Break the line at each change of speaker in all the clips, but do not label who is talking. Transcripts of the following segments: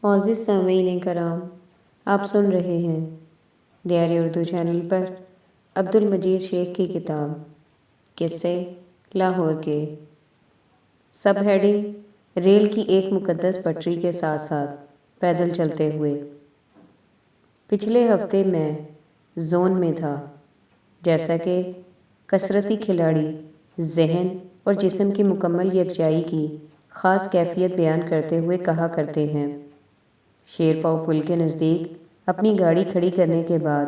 معزز سامعین کرام، آپ سن رہے ہیں ڈیاری اردو چینل پر عبد المجید شیخ کی کتاب قصے لاہور کے۔ سب ہیڈنگ ریل کی ایک مقدس پٹری کے ساتھ ساتھ پیدل چلتے ہوئے۔ پچھلے ہفتے میں زون میں تھا، جیسا کہ کثرتی کھلاڑی ذہن اور جسم کی مکمل یکجائی کی خاص کیفیت بیان کرتے ہوئے کہا کرتے ہیں۔ شیر پاؤ پل کے نزدیک اپنی گاڑی کھڑی کرنے کے بعد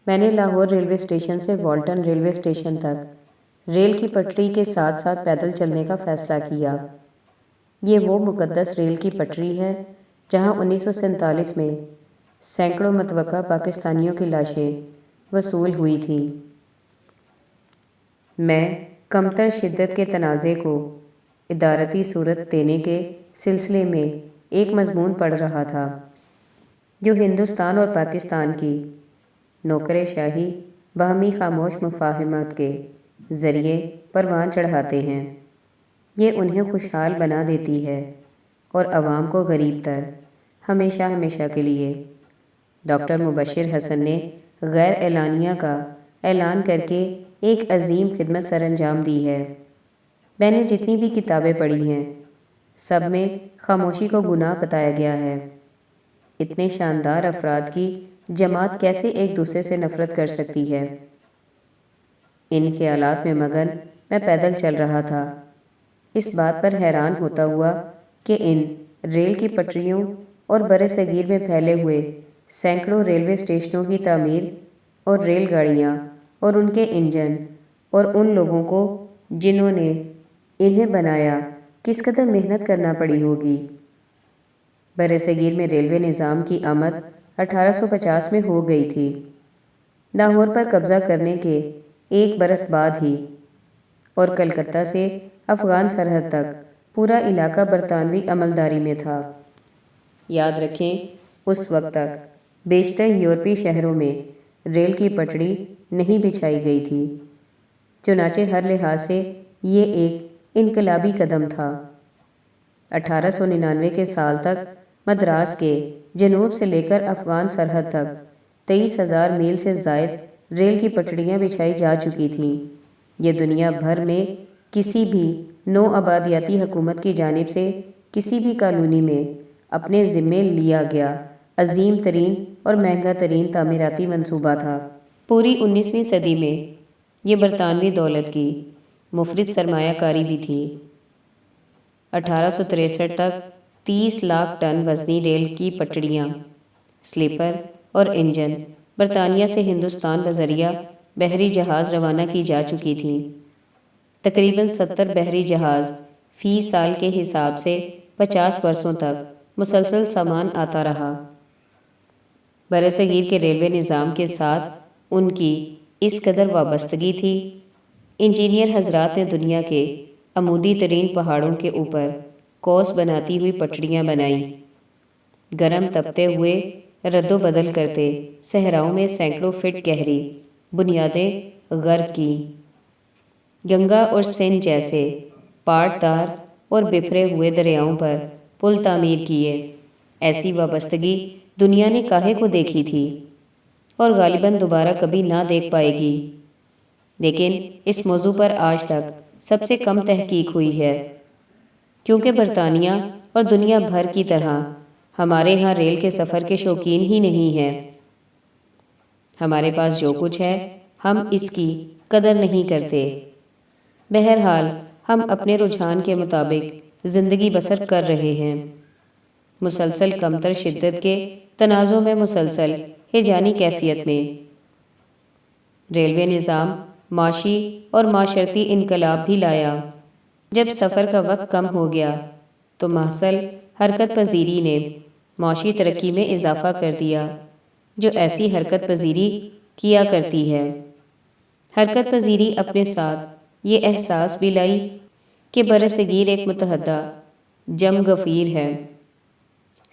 میں نے لاہور ریلوے اسٹیشن سے والٹن ریلوے اسٹیشن تک ریل کی پٹری کے ساتھ ساتھ پیدل چلنے کا فیصلہ کیا۔ یہ وہ مقدس ریل کی پٹری ہے جہاں 1947 میں سینکڑوں متوقع پاکستانیوں کی لاشیں وصول ہوئی تھیں۔ میں کمتر شدت کے تنازع کو ادارتی صورت دینے کے سلسلے میں ایک مضمون پڑھ رہا تھا جو ہندوستان اور پاکستان کی نوکر شاہی باہمی خاموش مفاہمت کے ذریعے پروان چڑھاتے ہیں۔ یہ انہیں خوشحال بنا دیتی ہے اور عوام کو غریب تر ہمیشہ ہمیشہ کے لیے۔ ڈاکٹر مبشر حسن نے غیر اعلانیہ کا اعلان کر کے ایک عظیم خدمت سر انجام دی ہے۔ میں نے جتنی بھی کتابیں پڑھی ہیں سب میں خاموشی کو گناہ بتایا گیا ہے۔ اتنے شاندار افراد کی جماعت کیسے ایک دوسرے سے نفرت کر سکتی ہے؟ ان خیالات میں مگن میں پیدل چل رہا تھا، اس بات پر حیران ہوتا ہوا کہ ان ریل کی پٹریوں اور برصغیر میں پھیلے ہوئے سینکڑوں ریلوے اسٹیشنوں کی تعمیر اور ریل گاڑیاں اور ان کے انجن اور ان لوگوں کو جنہوں نے انہیں بنایا کس قدر محنت کرنا پڑی ہوگی۔ برصغیر میں ریلوے نظام کی آمد 1850 میں ہو گئی تھی۔ لاہور پر قبضہ کرنے کے ایک برس بعد ہی اور کلکتہ سے افغان سرحد تک پورا علاقہ برطانوی عملداری میں تھا۔ یاد رکھیں اس وقت تک بیشتر یورپی شہروں میں ریل کی پٹڑی نہیں بچھائی گئی تھی، چنانچہ ہر لحاظ سے یہ ایک انقلابی قدم تھا۔ 1899 کے سال تک مدراس کے جنوب سے لے کر افغان سرحد تک 23,000 میل سے زائد ریل کی پٹڑیاں بچھائی جا چکی تھیں۔ یہ دنیا بھر میں کسی بھی نو آبادیاتی حکومت کی جانب سے کسی بھی کالونی میں اپنے ذمے لیا گیا عظیم ترین اور مہنگا ترین تعمیراتی منصوبہ تھا۔ پوری 19ویں صدی میں یہ برطانوی دولت کی مفرط سرمایہ کاری بھی تھی۔ 1863 تک 30 لاکھ ٹن وزنی ریل کی پٹڑیاں، سلیپر اور انجن برطانیہ سے ہندوستان بذریعہ بحری جہاز روانہ کی جا چکی تھیں۔ تقریباً 70 بحری جہاز فی سال کے حساب سے 50 برسوں تک مسلسل سامان آتا رہا۔ برصغیر کے ریلوے نظام کے ساتھ ان کی اس قدر وابستگی تھی، انجینئر حضرات نے دنیا کے عمودی ترین پہاڑوں کے اوپر قوس بناتی ہوئی پٹڑیاں بنائیں، گرم تپتے ہوئے رد و بدل کرتے صحراؤں میں سینکڑوں فٹ گہری بنیادیں غرق کی، گنگا اور سندھ جیسے پاٹ دار اور بکھرے ہوئے دریاؤں پر پل تعمیر کیے۔ ایسی وابستگی دنیا نے کاہے کو دیکھی تھی اور غالباً دوبارہ کبھی نہ دیکھ پائے گی، لیکن اس موضوع پر آج تک سب سے کم تحقیق ہوئی ہے، کیونکہ برطانیہ اور دنیا بھر کی طرح ہمارے ہاں ریل کے سفر کے شوقین ہی نہیں ہیں۔ ہمارے پاس جو کچھ ہے ہم اس کی قدر نہیں کرتے۔ بہرحال ہم اپنے رجحان کے مطابق زندگی بسر کر رہے ہیں، مسلسل کمتر شدت کے تنازع میں، مسلسل ہیجانی کیفیت میں۔ ریلوے نظام معاشی اور معاشرتی انقلاب بھی لایا۔ جب سفر کا وقت کم ہو گیا تو محصل حرکت پذیری نے معاشی ترقی میں اضافہ کر دیا، جو ایسی حرکت پذیری کیا کرتی ہے۔ حرکت پذیری اپنے ساتھ یہ احساس بھی لائی کہ برصغیر ایک متحدہ جم غفیر ہے۔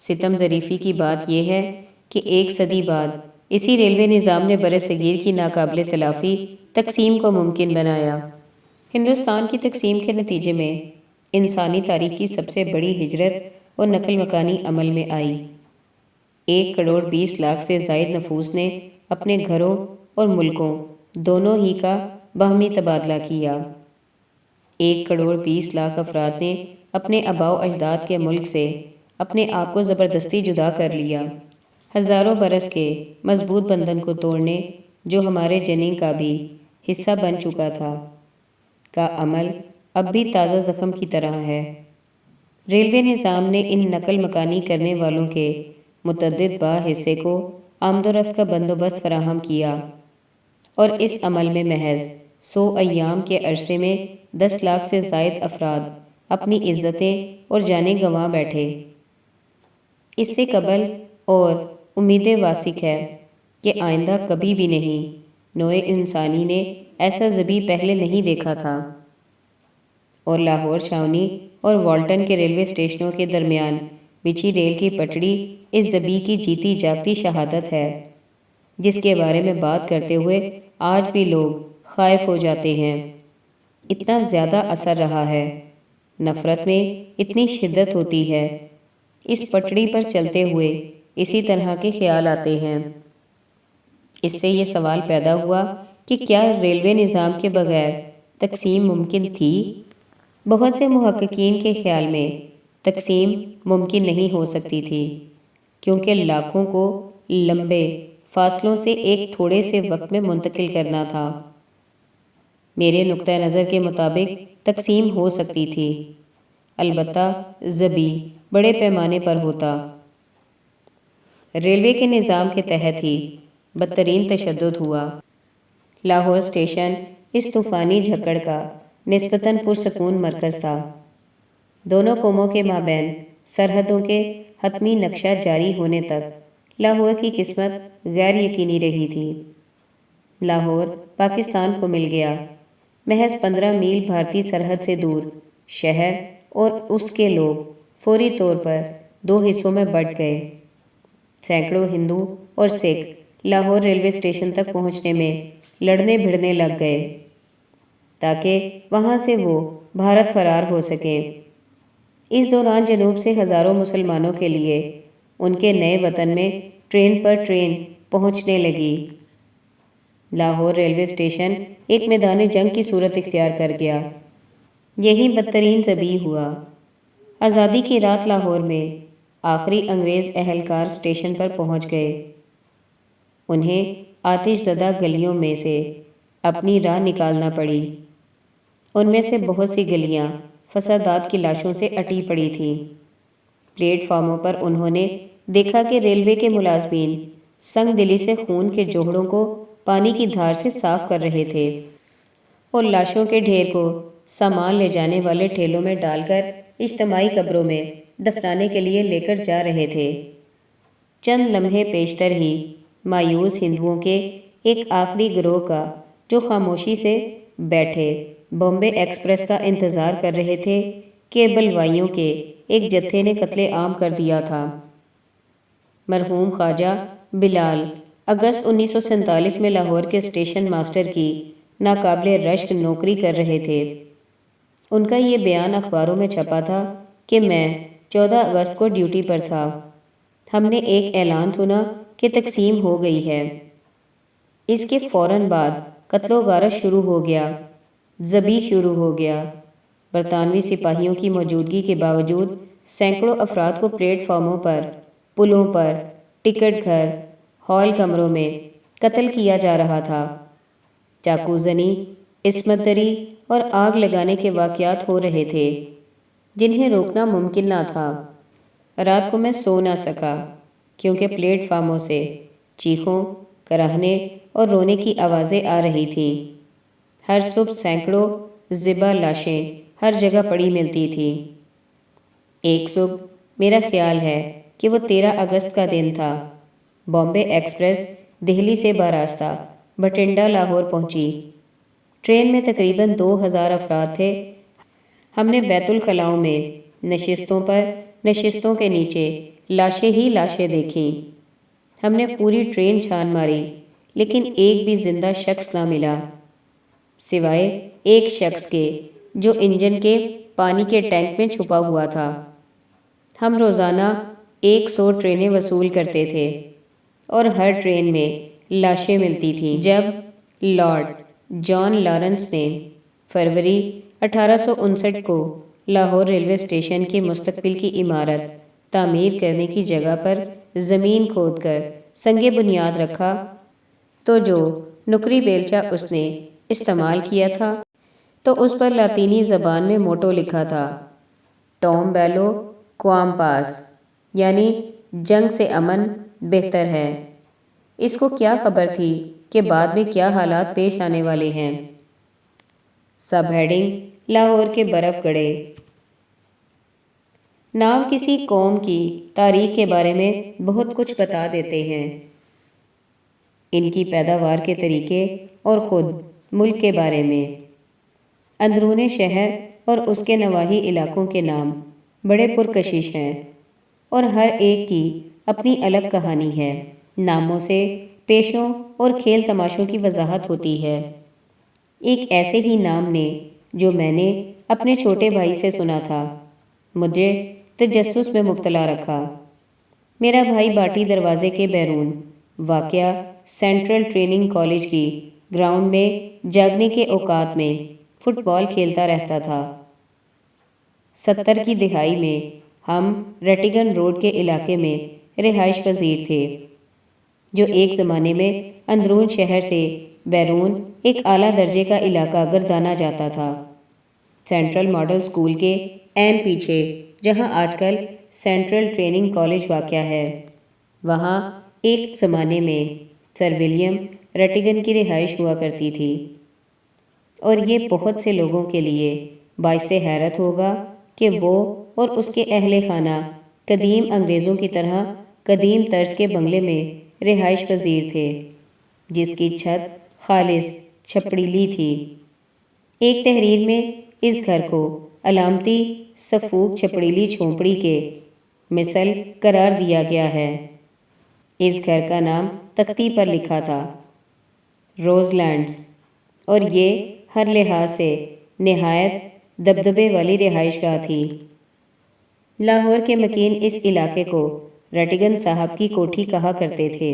ستم ظریفی کی بات یہ ہے کہ ایک صدی بعد اسی ریلوے نظام نے برصغیر کی ناقابل تلافی تقسیم کو ممکن بنایا۔ ہندوستان کی تقسیم کے نتیجے میں انسانی تاریخ کی سب سے بڑی ہجرت اور نقل مکانی عمل میں آئی۔ 1,20,00,000 سے زائد نفوس نے اپنے گھروں اور ملکوں دونوں ہی کا باہمی تبادلہ کیا۔ 1,20,00,000 افراد نے اپنے آباء و اجداد کے ملک سے اپنے آپ کو زبردستی جدا کر لیا۔ ہزاروں برس کے مضبوط بندھن کو توڑنے، جو ہمارے جنین کا بھی حصہ بن چکا تھا، کا عمل اب بھی تازہ زخم کی طرح ہے۔ ریلوے نظام نے ان نقل مکانی کرنے والوں کے متعدد حصے کو آمد و رفت کا بندوبست فراہم کیا، اور اس عمل میں محض 100 ایام کے عرصے میں 10 لاکھ سے زائد افراد اپنی عزتیں اور جانیں گنوا بیٹھے۔ اس سے قبل اور امید واسق ہے کہ آئندہ کبھی بھی نہیں نوع انسانی نے ایسا ذبیح پہلے نہیں دیکھا تھا، اور لاہور چھاؤنی اور والٹن کے ریلوے اسٹیشنوں کے درمیان بچھی ریل کی پٹڑی اس ذبیح کی جیتی جاگتی شہادت ہے، جس کے بارے میں بات کرتے ہوئے آج بھی لوگ خائف ہو جاتے ہیں۔ اتنا زیادہ اثر رہا ہے، نفرت میں اتنی شدت ہوتی ہے، اس پٹڑی پر چلتے ہوئے اسی طرح کے خیال آتے ہیں۔ اس سے یہ سوال پیدا ہوا کہ کیا ریلوے نظام کے بغیر تقسیم ممکن تھی؟ بہت سے محققین کے خیال میں تقسیم ممکن نہیں ہو سکتی تھی، کیونکہ لاکھوں کو لمبے فاصلوں سے ایک تھوڑے سے وقت میں منتقل کرنا تھا۔ میرے نقطہ نظر کے مطابق تقسیم ہو سکتی تھی، البتہ ذبیح بڑے پیمانے پر ہوتا۔ ریلوے کے نظام کے تحت ہی بدترین تشدد ہوا۔ لاہور اسٹیشن اس طوفانی جھکڑ کا نسبتاً پرسکون مرکز تھا۔ دونوں قوموں کے مابین سرحدوں کے حتمی نقشہ جاری ہونے تک لاہور کی قسمت غیر یقینی رہی تھی۔ لاہور پاکستان کو مل گیا، محض 15 میل بھارتی سرحد سے دور۔ شہر اور اس کے لوگ فوری طور پر 2 حصوں میں بٹ گئے۔ سینکڑوں ہندو اور سکھ لاہور ریلوے اسٹیشن تک پہنچنے میں لڑنے بھڑنے لگ گئے، تاکہ وہاں سے وہ بھارت فرار ہو سکیں۔ اس دوران جنوب سے ہزاروں مسلمانوں کے لیے ان کے نئے وطن میں ٹرین پر ٹرین پہنچنے لگی۔ لاہور ریلوے اسٹیشن ایک میدان جنگ کی صورت اختیار کر گیا۔ یہی بدترین ذبیح ہوا۔ آزادی کی رات لاہور میں آخری انگریز اہلکار اسٹیشن پر پہنچ گئے۔ انہیں آتش زدہ گلیوں میں سے اپنی راہ نکالنا پڑی۔ ان میں سے بہت سی گلیاں فسادات کی لاشوں سے اٹی پڑی تھیں۔ پلیٹ فارموں پر انہوں نے دیکھا کہ ریلوے کے ملازمین سنگ دلی سے خون کے جوہڑوں کو پانی کی دھار سے صاف کر رہے تھے، اور لاشوں کے ڈھیر کو سامان لے جانے والے ٹھیلوں میں ڈال کر اجتماعی قبروں میں دفنانے کے لیے لے کر جا رہے تھے۔ چند لمحے پیشتر ہی مایوس ہندوؤں کے ایک آخری گروہ کا، جو خاموشی سے بیٹھے بامبے ایکسپریس کا انتظار کر رہے تھے، کہ بلوائیوں کے ایک جتھے نے قتل عام کر دیا تھا۔ مرحوم خواجہ بلال اگست 1947 میں لاہور کے اسٹیشن ماسٹر کی ناقابل رشک نوکری کر رہے تھے۔ ان کا یہ بیان اخباروں میں چھپا تھا کہ میں 14 اگست کو ڈیوٹی پر تھا۔ ہم نے ایک اعلان سنا کہ تقسیم ہو گئی ہے۔ اس کے فوراً بعد قتل و غارت شروع ہو گیا، ذبیح شروع ہو گیا۔ برطانوی سپاہیوں کی موجودگی کے باوجود سینکڑوں افراد کو پلیٹ فارموں پر، پلوں پر، ٹکٹ گھر، ہال کمروں میں قتل کیا جا رہا تھا۔ چاقو زنی، عصمت دری اور آگ لگانے کے واقعات ہو رہے تھے، جنہیں روکنا ممکن نہ تھا۔ رات کو میں سو نہ سکا، کیونکہ پلیٹ فارموں سے چیخوں، کراہنے اور رونے کی آوازیں آ رہی تھیں۔ ہر صبح سینکڑوں ذبح لاشیں ہر جگہ پڑی ملتی تھیں۔ ایک صبح میرا خیال ہے کہ وہ 13 اگست کا دن تھا، بامبے ایکسپریس دہلی سے باراستہ بٹھنڈا لاہور پہنچی۔ ٹرین میں تقریباً 2000 افراد تھے۔ ہم نے بیت الخلاؤں میں نشستوں پر، نشستوں کے نیچے لاشیں ہی لاشیں دیکھیں۔ ہم نے پوری ٹرین چھان ماری، لیکن ایک بھی زندہ شخص نہ ملا، سوائے ایک شخص کے جو انجن کے پانی کے ٹینک میں چھپا ہوا تھا۔ ہم روزانہ 100 ٹرینیں وصول کرتے تھے اور ہر ٹرین میں لاشیں ملتی تھیں۔ جب لارڈ جان لارنس نے فروری 1859 کو لاہور ریلوے اسٹیشن کے مستقبل کی عمارت تعمیر کرنے کی جگہ پر زمین کھود کر سنگ بنیاد رکھا تو جو نکری بیلچہ اس نے استعمال کیا تھا تو اس پر لاطینی زبان میں موٹو لکھا تھا، ٹوم بیلو کوام پاس، یعنی جنگ سے امن بہتر ہے۔ اس کو کیا خبر تھی کہ بعد میں کیا حالات پیش آنے والے ہیں۔ سب ہیڈنگ لاہور کے برف گڑھے۔ نام کسی قوم کی تاریخ کے بارے میں بہت کچھ بتا دیتے ہیں، ان کی پیداوار کے طریقے اور خود ملک کے بارے میں۔ اندرون شہر اور اس کے نواحی علاقوں کے نام بڑے پرکشش ہیں اور ہر ایک کی اپنی الگ کہانی ہے۔ ناموں سے پیشوں اور کھیل تماشوں کی وضاحت ہوتی ہے۔ ایک ایسے ہی نام نے جو میں نے اپنے چھوٹے بھائی سے سنا تھا، مجھے تجسس میں مبتلا رکھا۔ میرا بھائی باٹی دروازے کے بیرون واقع سینٹرل ٹریننگ کالج کی گراؤنڈ میں جاگنے کے اوقات میں فٹ بال کھیلتا رہتا تھا۔ 70 کی دہائی میں ہم رٹیگن روڈ کے علاقے میں رہائش پذیر تھے، جو ایک زمانے میں اندرون شہر سے بیرون ایک اعلیٰ درجے کا علاقہ گردانا جاتا تھا۔ سینٹرل ماڈل اسکول کے عین پیچھے، جہاں آج کل سینٹرل ٹریننگ کالج واقع ہے، وہاں ایک زمانے میں سر ولیم رٹیگن کی رہائش ہوا کرتی تھی، اور یہ بہت سے لوگوں کے لیے باعث حیرت ہوگا کہ وہ اور اس کے اہل خانہ قدیم انگریزوں کی طرح قدیم طرز کے بنگلے میں رہائش پذیر تھے، جس کی چھت خالص چھپڑیلی تھی۔ ایک تحریر میں اس گھر کو علامتی سفوک چھپڑیلی جھونپڑی کے مثل قرار دیا گیا ہے۔ اس گھر کا نام تختی پر لکھا تھا، روز لینڈز، اور یہ ہر لحاظ سے نہایت دبدبے والی رہائش گاہ تھی۔ لاہور کے مکین اس علاقے کو رٹیگن صاحب کی کوٹھی کہا کرتے تھے۔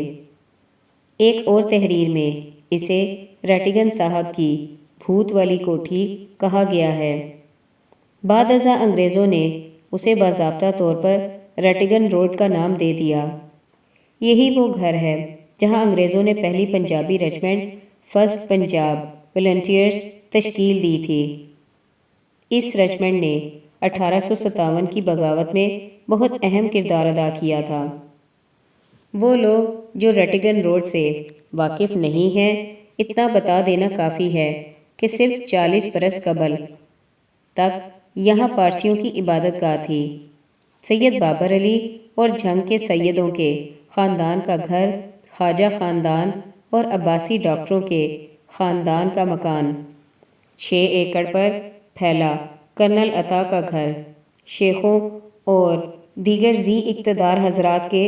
ایک اور تحریر میں اسے رٹیگن صاحب کی بھوت والی کوٹھی کہا گیا ہے۔ بعد ازاں انگریزوں نے اسے باضابطہ طور پر رٹیگن روڈ کا نام دے دیا۔ یہی وہ گھر ہے جہاں انگریزوں نے پہلی Punjabi regiment first Punjab volunteers تشکیل دی تھی۔ اس ریجمنٹ نے 1857 کی بغاوت میں بہت اہم کردار ادا کیا تھا۔ وہ لوگ جو رٹیگن روڈ سے واقف نہیں ہیں، اتنا بتا دینا کافی ہے کہ صرف 40 برس قبل تک یہاں پارسیوں کی عبادت گاہ تھی۔ سید بابر علی اور جھنگ کے سیدوں کے خاندان کا گھر، خواجہ خاندان اور عباسی ڈاکٹروں کے خاندان کا مکان، 6 ایکڑ پر پھیلا کرنل عطا کا گھر، شیخوں اور دیگر ذی اقتدار حضرات کے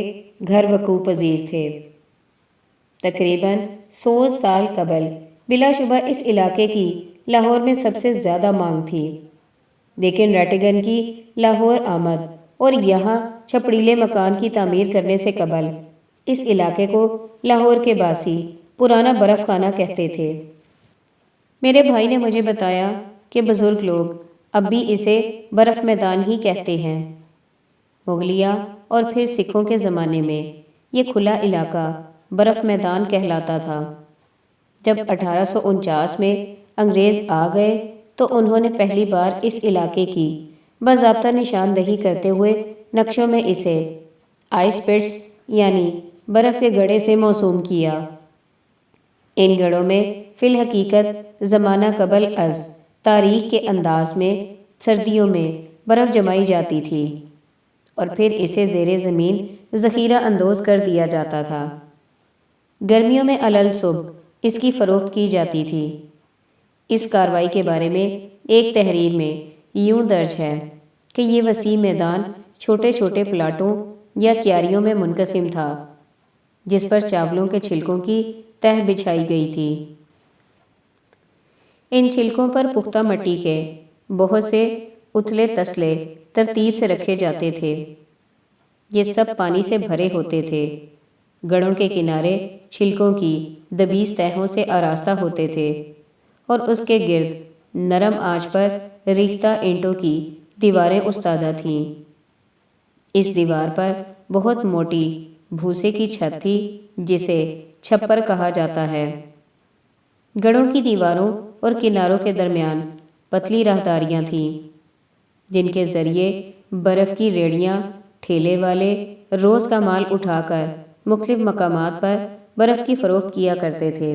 گھر وقوع پذیر تھے۔ تقریباً 100 سال قبل بلا شبہ اس علاقے کی لاہور میں سب سے زیادہ مانگ تھی، لیکن رٹیگن کی لاہور آمد اور یہاں چھپڑیلے مکان کی تعمیر کرنے سے قبل اس علاقے کو لاہور کے باسی پرانا برف خانہ کہتے تھے۔ میرے بھائی نے مجھے بتایا کہ بزرگ لوگ اب بھی اسے برف میدان ہی کہتے ہیں۔ مغلیہ اور پھر سکھوں کے زمانے میں یہ کھلا علاقہ برف میدان کہلاتا تھا۔ جب 1849 میں انگریز آ گئے تو انہوں نے پہلی بار اس علاقے کی باضابطہ نشاندہی کرتے ہوئے نقشوں میں اسے آئس پٹس یعنی برف کے گڑھے سے موسوم کیا۔ ان گڑھوں میں فی الحقیقت زمانہ قبل از تاریخ کے انداز میں سردیوں میں برف جمائی جاتی تھی اور پھر اسے زیر زمین ذخیرہ اندوز کر دیا جاتا تھا۔ گرمیوں میں علل صبح اس کی فروخت کی جاتی تھی۔ اس کارروائی کے بارے میں ایک تحریر میں یوں درج ہے کہ یہ وسیع میدان چھوٹے چھوٹے پلاٹوں یا کیاریوں میں منقسم تھا، جس پر چاولوں کے چھلکوں کی تہ بچھائی گئی تھی۔ ان چھلکوں پر پختہ مٹی کے بہت سے اتھلے تسلے ترتیب سے رکھے جاتے تھے۔ یہ سب پانی سے بھرے ہوتے تھے۔ گڑھوں کے کنارے چھلکوں کی دبیز تہوں سے آراستہ ہوتے تھے اور اس کے گرد نرم آنچ پر ریختہ اینٹوں کی دیواریں استادہ تھیں۔ اس دیوار پر بہت موٹی بھوسے کی چھت تھی جسے چھپر کہا جاتا ہے۔ گڑھوں کی دیواروں اور کناروں کے درمیان پتلی راہداریاں تھیں جن کے ذریعے برف کی ریڑیاں ٹھیلے والے روز کا مال اٹھا کر مختلف مقامات پر برف کی فروخت کیا کرتے تھے۔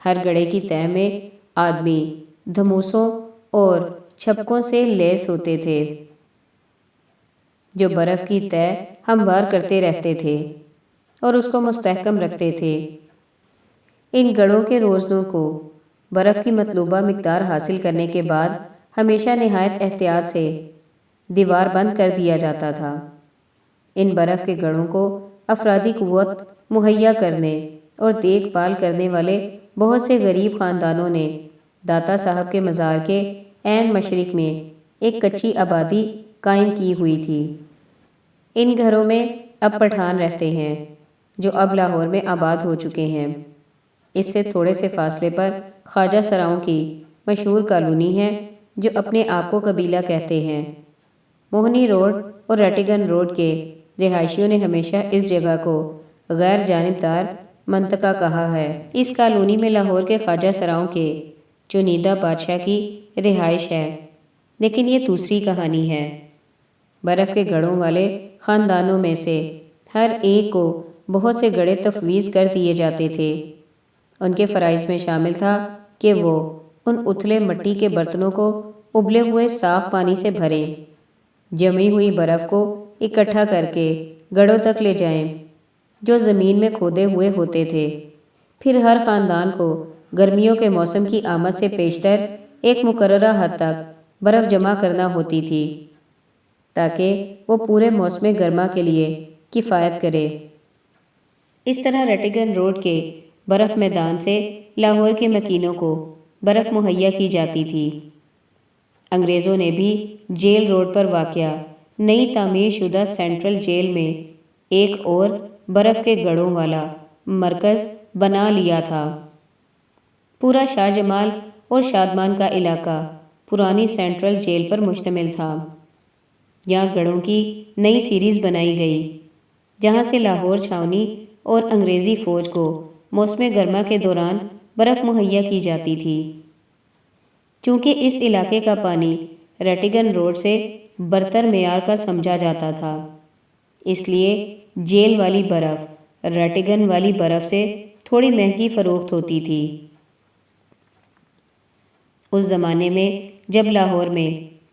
ہر گڑھے کی تہ میں آدمی دھموسوں اور چھپکوں سے لیس ہوتے تھے جو برف کی تہ ہموار کرتے رہتے تھے اور اس کو مستحکم رکھتے تھے۔ ان گڑھوں کے روزنوں کو برف کی مطلوبہ مقدار حاصل کرنے کے بعد ہمیشہ نہایت احتیاط سے دیوار بند کر دیا جاتا تھا۔ ان برف کے گڑھوں کو افرادی قوت مہیا کرنے اور دیکھ بھال کرنے والے بہت سے غریب خاندانوں نے داتا صاحب کے مزار کے عین مشرق میں ایک کچی آبادی قائم کی ہوئی تھی۔ ان گھروں میں اب پٹھان رہتے ہیں جو اب لاہور میں آباد ہو چکے ہیں۔ اس سے تھوڑے سے فاصلے پر خواجہ سراؤں کی مشہور کالونی ہے جو اپنے آپ کو قبیلہ کہتے ہیں۔ موہنی روڈ اور ریٹیگن روڈ کے رہائشیوں نے ہمیشہ اس جگہ کو غیر جانبدار منطقہ کہا ہے۔ اس کالونی میں لاہور کے خواجہ سراؤں کے چنیدہ بادشاہ کی رہائش ہے، لیکن یہ دوسری کہانی ہے۔ برف کے گڑھوں والے خاندانوں میں سے ہر ایک کو بہت سے گڑھے تفویض کر دیے جاتے تھے۔ ان کے فرائض میں شامل تھا کہ وہ ان اتھلے مٹی کے برتنوں کو ابلے ہوئے صاف پانی سے بھریں، جمی ہوئی برف کو اکٹھا کر کے گڑھوں تک لے جائیں جو زمین میں کھودے ہوئے ہوتے تھے۔ پھر ہر خاندان کو گرمیوں کے موسم کی آمد سے پیشتر ایک مقررہ حد تک برف جمع کرنا ہوتی تھی تاکہ وہ پورے موسم گرما کے لیے کفایت کرے۔ اس طرح ریٹیگن روڈ کے برف میدان سے لاہور کے مکینوں کو برف مہیا کی جاتی تھی۔ انگریزوں نے بھی جیل روڈ پر واقع نئی تعمیر شدہ سینٹرل جیل میں ایک اور برف کے گڑھوں والا مرکز بنا لیا تھا۔ پورا شاہ جمال اور شادمان کا علاقہ پرانی سینٹرل جیل پر مشتمل تھا۔ یہاں گڑھوں کی نئی سیریز بنائی گئی جہاں سے لاہور چھاؤنی اور انگریزی فوج کو موسم گرما کے دوران برف مہیا کی جاتی تھی۔ چونکہ اس علاقے کا پانی ریٹیگن روڈ سے برتر معیار کا سمجھا جاتا تھا، اس لیے جیل والی برف ریٹیگن والی برف سے تھوڑی مہنگی فروخت ہوتی تھی۔ اس زمانے میں جب لاہور میں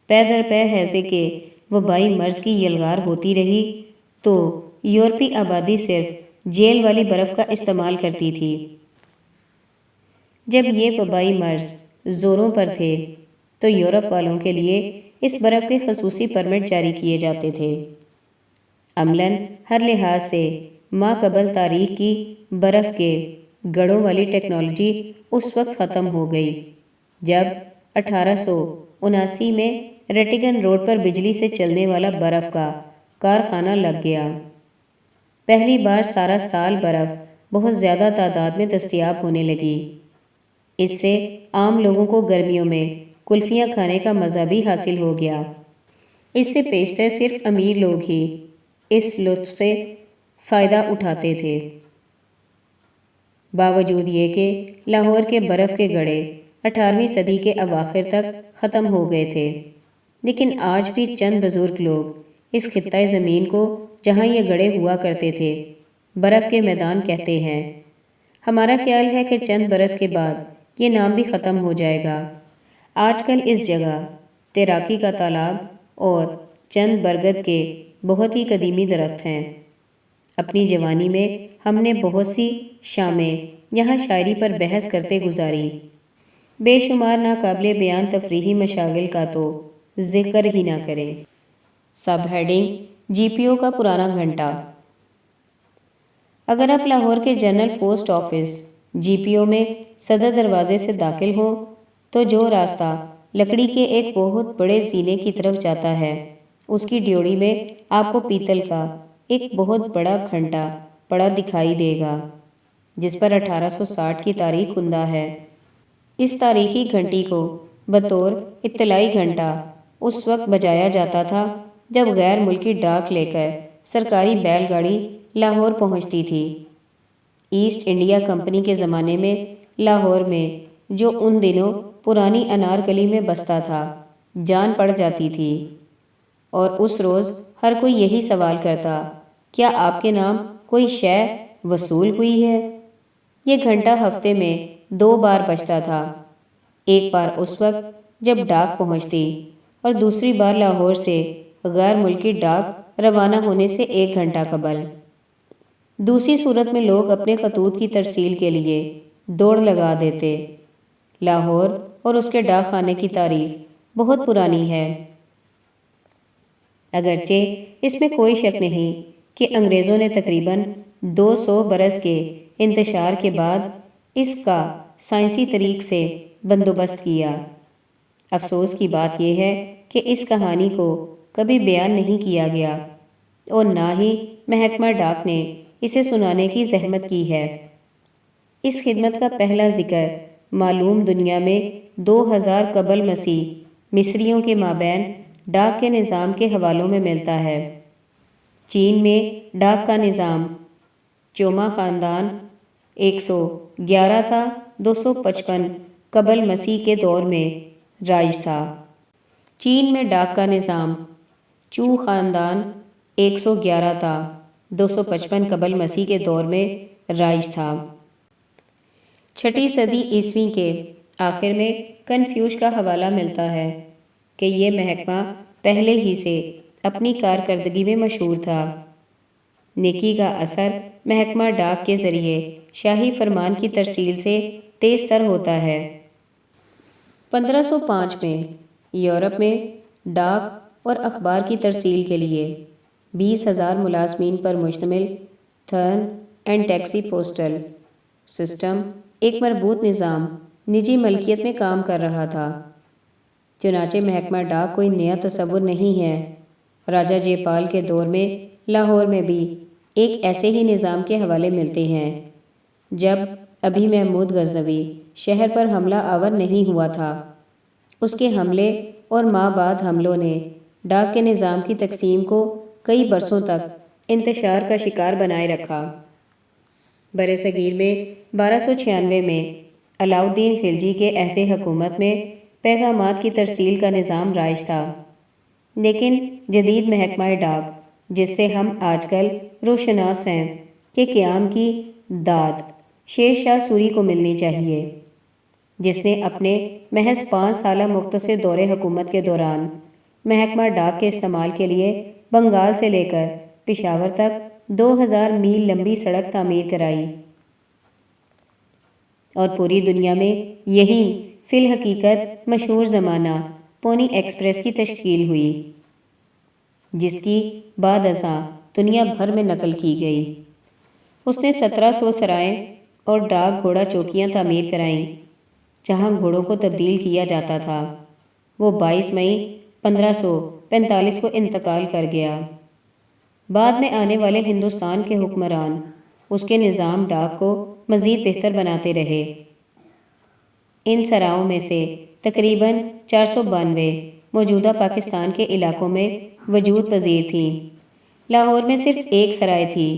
پے در پے ہیضے کے وبائی مرض کی یلغار ہوتی رہی تو یورپی آبادی صرف جیل والی برف کا استعمال کرتی تھی۔ جب یہ وبائی مرض زوروں پر تھے تو یورپ والوں کے لیے اس برف کے خصوصی پرمٹ جاری کیے جاتے تھے۔ عملاً ہر لحاظ سے ماقبل تاریخ کی برف کے گڑھوں والی ٹیکنالوجی اس وقت ختم ہو گئی جب 1879 میں ریٹیگن روڈ پر بجلی سے چلنے والا برف کا کارخانہ لگ گیا۔ پہلی بار سارا سال برف بہت زیادہ تعداد میں دستیاب ہونے لگی۔ اس سے عام لوگوں کو گرمیوں میں کلفیاں کھانے کا مزہ بھی حاصل ہو گیا۔ اس سے پیشتر صرف امیر لوگ ہی اس لطف سے فائدہ اٹھاتے تھے۔ باوجود یہ کہ لاہور کے برف کے گڑھے 18ویں صدی کے اواخر تک ختم ہو گئے تھے، لیکن آج بھی چند بزرگ لوگ اس خطۂ زمین کو جہاں یہ گڑھے ہوا کرتے تھے برف کے میدان کہتے ہیں۔ ہمارا خیال ہے کہ چند برس کے بعد یہ نام بھی ختم ہو جائے گا۔ آج کل اس جگہ تیراکی کا تالاب اور چند برگد کے بہت ہی قدیمی درخت ہیں۔ اپنی جوانی میں ہم نے بہت سی شامیں یہاں شاعری پر بحث کرتے گزاری۔ بے شمار ناقابل بیان تفریحی مشاغل کا تو ذکر ہی نہ کریں۔ سب ہیڈنگ جی پی او کا پرانا گھنٹہ۔ اگر آپ لاہور کے جنرل پوسٹ آفس جی پی او میں صدر دروازے سے داخل ہوں تو جو راستہ لکڑی کے ایک بہت بڑے زینے کی طرف جاتا ہے اس کی ڈیوڑی میں آپ کو پیتل کا ایک بہت بڑا گھنٹا پڑا دکھائی دے گا، جس پر 1860 کی تاریخ کندہ ہے۔ اس تاریخی گھنٹی کو بطور اطلاعی گھنٹا اس وقت بجایا جاتا تھا جب غیر ملکی ڈاک لے کر سرکاری بیل گاڑی لاہور پہنچتی تھی۔ ایسٹ انڈیا کمپنی کے زمانے میں لاہور میں، جو ان دنوں پرانی انارکلی میں بستا تھا، جان پڑ جاتی تھی، اور اس روز ہر کوئی یہی سوال کرتا، کیا آپ کے نام کوئی شے وصول ہوئی ہے؟ یہ گھنٹا ہفتے میں 2 بار بجتا تھا، ایک بار اس وقت جب ڈاک پہنچتی اور دوسری بار لاہور سے غیر ملکی ڈاک روانہ ہونے سے 1 گھنٹہ قبل۔ دوسری صورت میں لوگ اپنے خطوط کی ترسیل کے لیے دوڑ لگا دیتے۔ لاہور اور اس کے ڈاک خانے کی تاریخ بہت پرانی ہے، اگرچہ اس میں کوئی شک نہیں کہ انگریزوں نے تقریباً 200 برس کے انتشار کے بعد اس کا سائنسی طریق سے بندوبست کیا۔ افسوس کی بات یہ ہے کہ اس کہانی کو کبھی بیان نہیں کیا گیا، اور نہ ہی محکمہ ڈاک نے اسے سنانے کی زحمت کی ہے۔ اس خدمت کا پہلا ذکر معلوم دنیا میں 2000 قبل مسیح مصریوں کے مابین ڈاک کے نظام کے حوالوں میں ملتا ہے۔ چین میں ڈاک کا نظام چوما خاندان 111 تا 255 قبل مسیح کے دور میں رائج تھا۔ چین میں ڈاک کا نظام چو خاندان 111 تا 255 قبل مسیح کے دور میں رائج تھا۔ 6 صدی عیسوی کے آخر میں کنفیوش کا حوالہ ملتا ہے کہ یہ محکمہ پہلے ہی سے اپنی کارکردگی میں مشہور تھا۔ نیکی کا اثر محکمہ ڈاک کے ذریعے شاہی فرمان کی ترسیل سے تیز تر ہوتا ہے۔ 1505 میں یورپ میں ڈاک اور اخبار کی ترسیل کے لیے 20,000 ملازمین پر مشتمل turn and taxi postal system, ایک مربوط نظام، نجی ملکیت میں کام کر رہا تھا۔ چنانچہ محکمہ ڈاک کوئی نیا تصور نہیں ہے۔ راجہ جے پال کے دور میں لاہور میں بھی ایک ایسے ہی نظام کے حوالے ملتے ہیں۔ جب ابھی محمود غزنوی شہر پر حملہ آور نہیں ہوا تھا، اس کے حملے اور ماہ بعد حملوں نے ڈاک کے نظام کی تقسیم کو کئی برسوں تک انتشار کا شکار بنائے رکھا۔ برصغیر میں 1296 میں علاؤالدین خلجی کے عہد حکومت میں پیغامات کی ترسیل کا نظام رائج تھا، لیکن جدید محکمہ ڈاک، جس سے ہم آج کل روشناس ہیں، کے قیام کی داد شیر شاہ سوری کو ملنی چاہیے، جس نے اپنے محض 5 سالہ مختصر دور حکومت کے دوران محکمہ ڈاک کے استعمال کے لیے بنگال سے لے کر پشاور تک 2000 میل لمبی سڑک تعمیر کرائی، اور پوری دنیا میں یہی فی الحقیقت مشہور زمانہ پونی ایکسپریس کی تشکیل ہوئی، جس کی بعد ازاں دنیا بھر میں نقل کی گئی۔ اس نے 1700 سرائیں اور ڈاک گھوڑا چوکیاں تعمیر کرائیں جہاں گھوڑوں کو تبدیل کیا جاتا تھا۔ وہ 22 مئی 1545 کو انتقال کر گیا۔ بعد میں آنے والے ہندوستان کے حکمران اس کے نظام ڈاک کو مزید بہتر بناتے رہے۔ ان سراؤں میں سے تقریباً 492 موجودہ پاکستان کے علاقوں میں وجود پذیر تھیں۔ لاہور میں صرف ایک سرائے تھی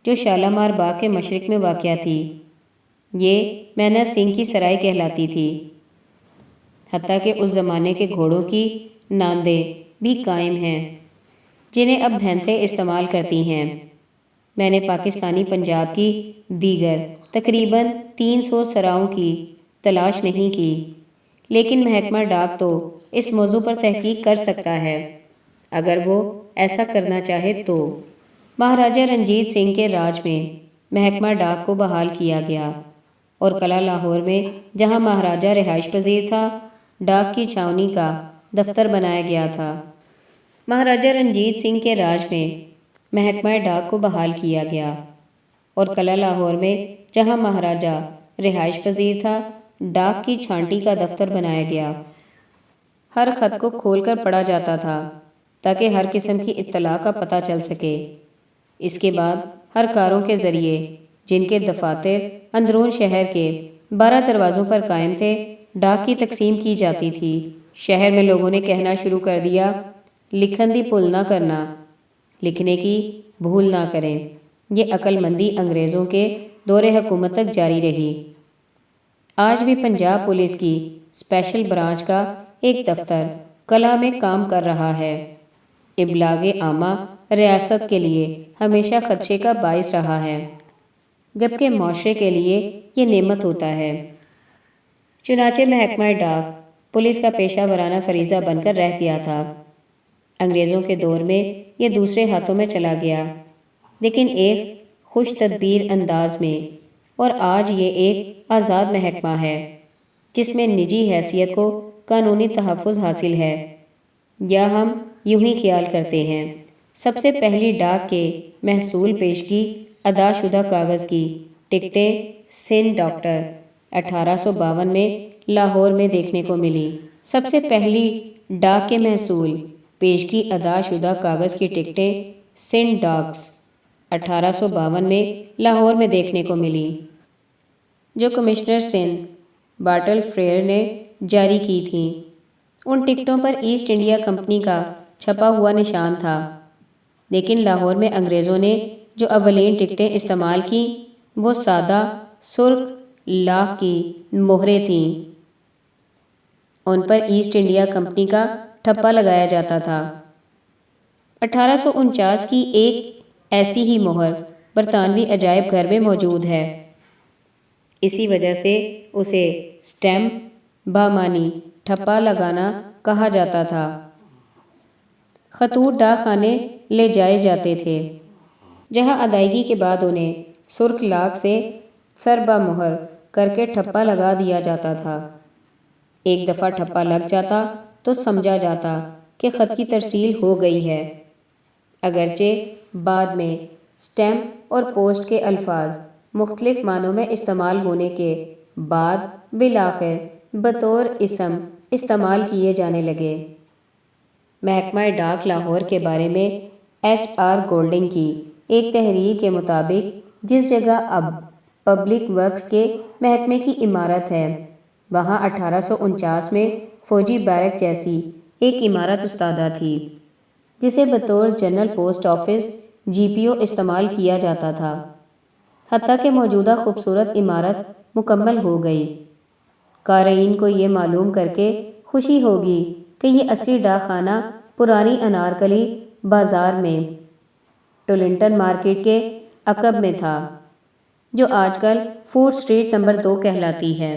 جو شالامار باغ کے مشرق میں واقع تھی۔ یہ مینا سنگھ کی سرائے کہلاتی تھی۔ حتیٰ کہ اس زمانے کے گھوڑوں کی ناندیں بھی قائم ہیں جنہیں اب بھینسیں استعمال کرتی ہیں۔ میں نے پاکستانی پنجاب کی دیگر تقریباً 300 سراؤں کی تلاش نہیں کی، لیکن محکمہ ڈاک تو اس موضوع پر تحقیق کر سکتا ہے اگر وہ ایسا کرنا چاہے تو۔ مہاراجہ رنجیت سنگھ کے راج میں محکمہ ڈاک کو بحال کیا گیا، اور قلعہ لاہور میں جہاں مہاراجہ رہائش پذیر تھا، ڈاک کی چھاونی کا دفتر بنایا گیا تھا۔ مہاراجہ رنجیت سنگھ کے راج میں محکمہ ڈاک کو بحال کیا گیا، اور قلعہ لاہور میں جہاں مہاراجہ رہائش پذیر تھا، ڈاک کی چھانٹی کا دفتر بنایا گیا۔ ہر خط کو کھول کر پڑھا جاتا تھا تاکہ ہر قسم کی اطلاع کا پتہ چل سکے۔ اس کے بعد ہر کاروں کے ذریعے جن کے دفاتر اندرون شہر کے 12 دروازوں پر قائم تھے ڈاک کی تقسیم کی جاتی تھی۔ شہر میں لوگوں نے کہنا شروع کر دیا، لکھن دی بھول نہ کرنا، لکھنے کی بھول نہ کریں۔ یہ عقل مندی انگریزوں کے دور حکومت تک جاری رہی۔ آج بھی پنجاب پولیس کی اسپیشل برانچ کا ایک دفتر کلا میں کام کر رہا ہے۔ ابلاغ عامہ ریاست کے لیے ہمیشہ خدشے کا باعث رہا ہے، جبکہ معاشرے کے لیے یہ نعمت ہوتا ہے۔ چنانچہ محکمہ ڈاک پولیس کا پیشہ ورانہ فریضہ بن کر رہ گیا تھا۔ انگریزوں کے دور میں یہ دوسرے ہاتھوں میں چلا گیا، لیکن ایک خوش تدبیر انداز میں، اور آج یہ ایک آزاد محکمہ ہے جس میں نجی حیثیت کو قانونی تحفظ حاصل ہے، یا ہم یوں ہی خیال کرتے ہیں۔ سب سے پہلی ڈاک کے محصول پیشگی ادا شدہ کاغذ کی ٹکٹیں سندھ ڈاکٹر 1852 میں لاہور میں دیکھنے کو ملی۔ سب سے پہلی ڈاک کے محصول پیشگی ادا شدہ کاغذ کی ٹکٹیں سندھ ڈاکس 1852 میں لاہور میں دیکھنے کو ملی، جو کمشنر سندھ باٹل فریئر نے جاری کی تھیں۔ ان ٹکٹوں پر ایسٹ انڈیا کمپنی کا چھپا ہوا نشان تھا، لیکن لاہور میں انگریزوں نے جو اولین ٹکٹیں استعمال کیں وہ سادہ سرخ لاکھ کی مہریں تھیں۔ ان پر ایسٹ انڈیا کمپنی کا ٹھپا لگایا جاتا تھا۔ 1849 کی ایک ایسی ہی مہر برطانوی عجائب گھر میں موجود ہے۔ اسی وجہ سے اسے سٹیمپ بامانی ٹھپا لگانا کہا جاتا تھا۔ خطوط ڈاک خانے لے جائے جاتے تھے، جہاں ادائیگی کے بعد انہیں سرخ لاکھ سے سربا مہر کر کے ٹھپا لگا دیا جاتا تھا۔ ایک دفعہ ٹھپا لگ جاتا تو سمجھا جاتا کہ خط کی ترسیل ہو گئی ہے، اگرچہ بعد میں سٹیمپ اور پوسٹ کے الفاظ مختلف معنوں میں استعمال ہونے کے بعد بالآخر بطور اسم استعمال کیے جانے لگے۔ محکمہ ڈاک لاہور کے بارے میں ایچ آر گولڈنگ کی ایک تحریر کے مطابق جس جگہ اب پبلک ورکس کے محکمے کی عمارت ہے، وہاں 1849 میں فوجی بیرک جیسی ایک عمارت استادہ تھی، جسے بطور جنرل پوسٹ آفس جی پی او استعمال کیا جاتا تھا، حتیٰ کہ موجودہ خوبصورت عمارت مکمل ہو گئی۔ قارئین کو یہ معلوم کر کے خوشی ہوگی کہ یہ اصلی ڈاک خانہ پرانی انارکلی بازار میں ٹولنٹن مارکیٹ کے عقب میں تھا، جو آج کل فوڈ اسٹریٹ نمبر 2 کہلاتی ہے۔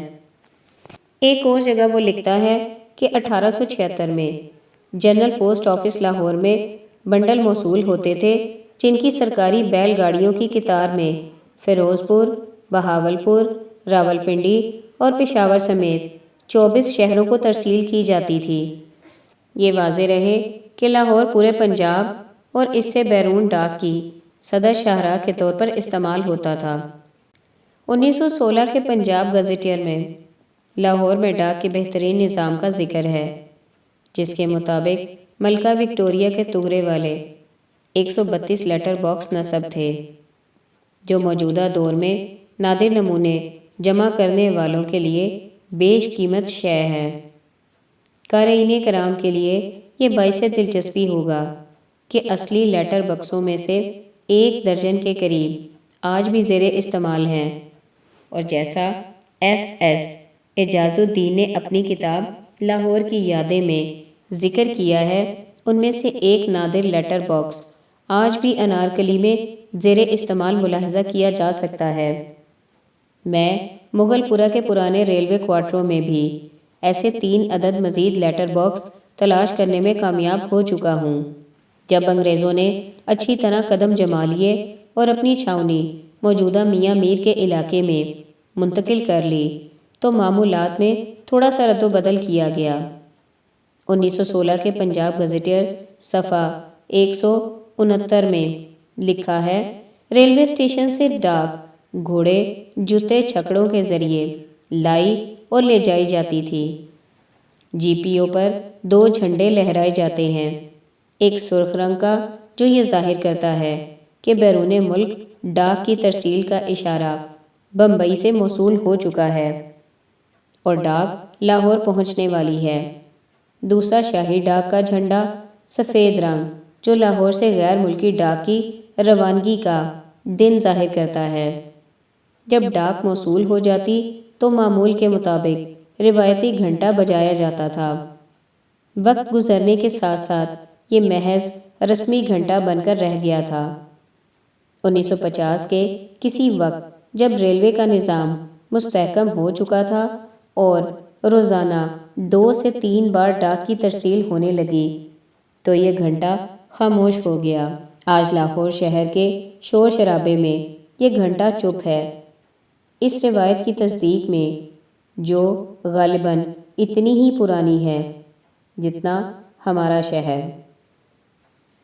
ایک اور جگہ وہ لکھتا ہے کہ 1876 میں جنرل پوسٹ آفس لاہور میں بنڈل موصول ہوتے تھے، جن کی سرکاری بیل گاڑیوں کی قطار میں فیروز پور، بہاولپور، راولپنڈی اور پشاور سمیت 24 شہروں کو ترسیل کی جاتی تھی۔ یہ واضح رہے کہ لاہور پورے پنجاب اور اس سے بیرون ڈاک کی صدر شاہراہ کے طور پر استعمال ہوتا تھا۔ 1916 کے پنجاب گزیٹئر میں لاہور میں ڈاک کے بہترین نظام کا ذکر ہے، جس کے مطابق ملکہ وکٹوریہ کے تغرے والے 132 لیٹر باکس نصب تھے، جو موجودہ دور میں نادر نمونے جمع کرنے والوں کے لیے بیش قیمت شے ہے۔ قارئین کرام کے لیے یہ باعث دلچسپی ہوگا کہ اصلی لیٹر بکسوں میں سے 1 درجن کے قریب آج بھی زیر استعمال ہیں، اور جیسا ایف ایس اعجاز الدین نے اپنی کتاب لاہور کی یادیں میں ذکر کیا ہے، ان میں سے ایک نادر لیٹر باکس آج بھی انارکلی میں زیر استعمال ملاحظہ کیا جا سکتا ہے۔ میں مغل پورہ کے پرانے ریلوے کوارٹروں میں بھی ایسے 3 عدد مزید لیٹر باکس تلاش کرنے میں کامیاب ہو چکا ہوں۔ جب انگریزوں نے اچھی طرح قدم جما لیے اور اپنی چھاؤنی موجودہ میاں میر کے علاقے میں منتقل کر لی تو معمولات میں تھوڑا سا رد و بدل کیا گیا۔ 1916 کے پنجاب گزیٹئر صفحہ 169 میں لکھا ہے، ریلوے اسٹیشن سے ڈاک گھوڑے جوتے چھکڑوں کے ذریعے لائی اور لے جائی جاتی تھی۔ جی پی او پر 2 جھنڈے لہرائے جاتے ہیں، ایک سرخ رنگ کا جو یہ ظاہر کرتا ہے کہ بیرون ملک ڈاک کی ترسیل کا اشارہ بمبئی سے موصول ہو چکا ہے اور ڈاک لاہور پہنچنے والی ہے۔ دوسرا شاہی ڈاک کا جھنڈا سفید رنگ جو لاہور سے غیر ملکی ڈاک کی روانگی کا دن ظاہر کرتا ہے۔ جب ڈاک موصول ہو جاتی تو معمول کے مطابق روایتی گھنٹا بجایا جاتا تھا۔ وقت گزرنے کے ساتھ ساتھ یہ محض رسمی گھنٹا بن کر رہ گیا تھا۔ 1950 کے کسی وقت جب ریلوے کا نظام مستحکم ہو چکا تھا اور روزانہ 2 سے 3 بار ڈاک کی ترسیل ہونے لگی تو یہ گھنٹا خاموش ہو گیا۔ آج لاہور شہر کے شور شرابے میں یہ گھنٹا چپ ہے، اس روایت کی تصدیق میں جو غالباً اتنی ہی پرانی ہے جتنا ہمارا شہر۔